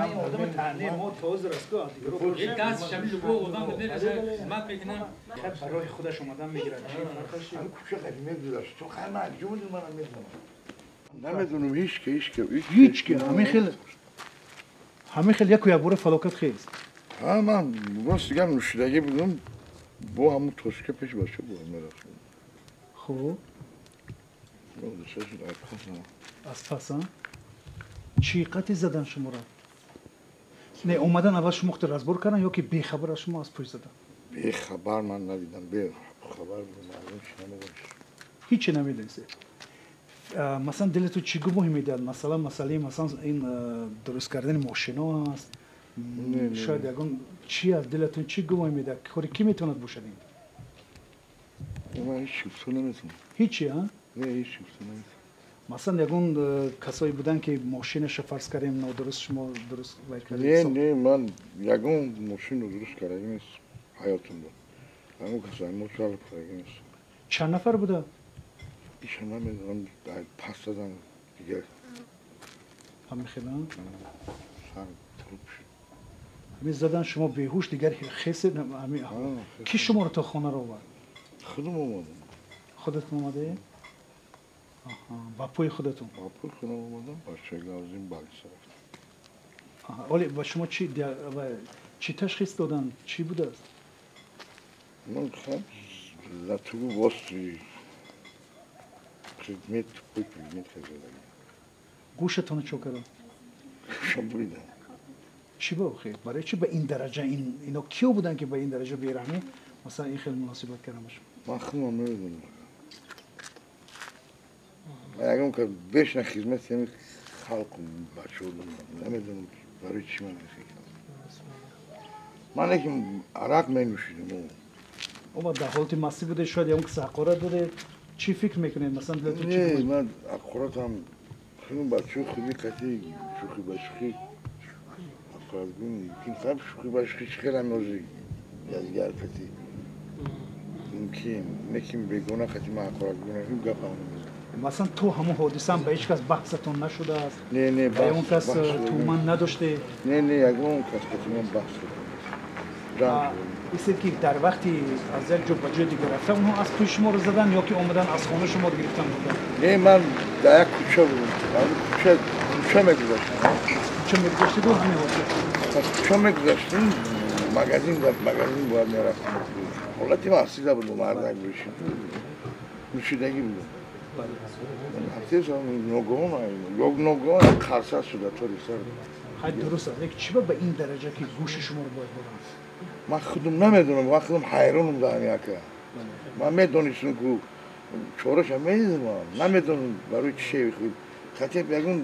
این آدم تنه ما تازه راسکو دیگه رو یک دست شبیه لگو آدم بده خدمت بکنم خب برای خودش اومدن میگیرن همین کوچه قدیمه داشت تو خیلی معجوم میدون منم میدونم نمیدونم هیچ که همه خیلی یک بوره فلاکت خیز ها من راست دیگه نوشیدگی بودم با همون توسکه پیش باشه بود میرفتم خب از پس چی قطعی زدن شما را؟ نه اومدن اول شما اختر از بر کردن یا که بیخبر از شما از پشت زدن؟ بیخبر من ندیدم خبر بودم معلوم چی نمیدونم هیچی نمیدونسته مثلا دلتو چی گوه میداد مثلا این درست کردن ماشینا هست شاید یکون چی از دلتون چی گوه میداد که کی میتوند باشدین؟ من هیچ شفتو نمیتونم هیچی ها؟ نه هیچ شفتو نمیتونم مثلا یکون کسایی بودن که ماشینش فرض کردیم نادرست شما درست وای کردیم نه من یکون ماشین رو درست کردیم نیست حیاتون بود همون کسایی ماشین رو کردیم نیست چند نفر بوده؟ ایشان نمیدونم پس دادن دیگه همین خیلی سر خوب شد همین زدن شما بیهوش دیگر خیسه کی شما رو تا خانه رو آورد؟ خودم اومدم خودتون اومده؟ باپوی خودتون؟ باپوی خودم اومدم بچه لازم بلی سرفت ولی با شما چی تشخیص دادن؟ چی بوده است؟ من خب لطوب واسطی خدمت پوی خدمت خیلی گوشتون چو کردن؟ گوشم بریدن چی با خیلی؟ برای چی به این درجه اینا کیو بودن که به این درجه بیرحمی مثلا این خیلی مناسبت کردن باشه؟ من خودم نمیدونم من اگه که بشن خدمت یعنی خلق بچه ها نمیدونم برای چی من نفکرم من یکی عرق می نوشیدم او در حالت مستی بوده شاید اون که سحقارت بوده چی فکر میکنید مثلا دلتون چی نه من اقرات هم خیلی بچه خودی قطعی شوخی بشخی اقرات بینی یکی خب شوخی بشخی خیلی هم نوزی یزگر قطعی ممکن نکیم بگونه قطعی من اقرات بینه هم گفت هم نمیزم مثلا تو همون حادثه هم به هیچ کس بحثتون نشده است؟ نه به اون کس تومن نداشته؟ نه اگه اون کس قطعی من بحث کنم ایسه که در وقتی از یک جا به جای دیگه رفته اونها از توی شما رو زدن یا که اومدن از خانه شما رو گرفتن بودن؟ نه من در یک کوچه بودم کوچه میگذاشتم کوچه میگذاشتی دو همه واسه؟ از کوچه میگذاشتیم مگزین باید میرفتم حالتی محصیده بودم مردک بشید نوشیدگی بودم هفته نگاه خرسه شده طوری سر درست است چی به این درجه که گوش شما رو باید برن؟ من خودم نمیدونم من خودم حیرانم دارم یکه من میدونستم که چورش هم میدونم نمیدونم برای چی شیوی خود خطیب یکون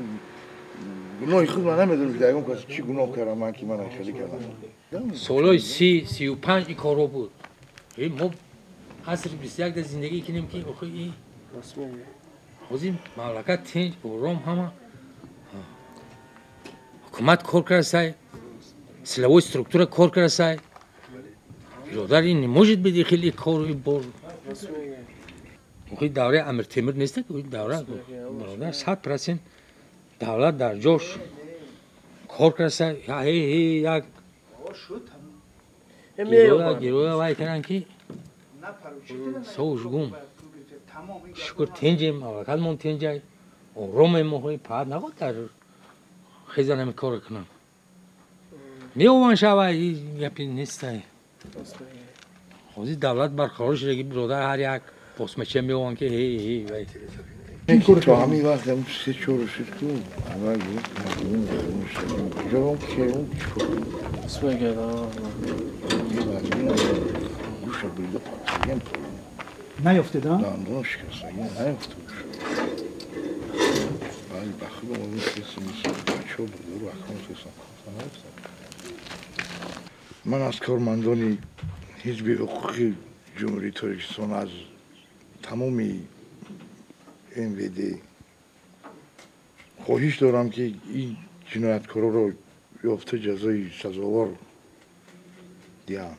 گناه خود من نمیدونم که یکون کسی چی گناه کردم من که من خیلی کردم سالای 35 این کارو بود ما عصر 21 در زندگی کنیم که آخه این خوزیم مملکت تنج برام همه حکومت کار کرده سای سلوی سترکتور کار کرده سای برادر این نموجد بدی خیلی کار بر خیلی دوره امیر تیمور نیست که دوره برادر 100% دولت در جاش کار کرده سای یک گروه وای کردن که سوشگون شکر تنجیم مملکت من تنجای روم ما پاد نگو در خیزن همی کار کنم میوان شوه یپی نیسته خوزی دولت برقرار شده که برادر هر یک پسمچه میوان که هی وای تو همین وقت هم سه چور شد که اول بود جوام که اون اسمه گرده گوشه بیده پاکیم نیفتید ها؟ دندانش کسا نیفته ولی بخیل اون کسی نیست بچه ها بود رو اکرام کسا من از کارمندانی حزب حقوقی جمهوری تاجیکستان از تمامی NVD خواهش دارم که این جنایتکارا رو یافته جزای سزاوار دهند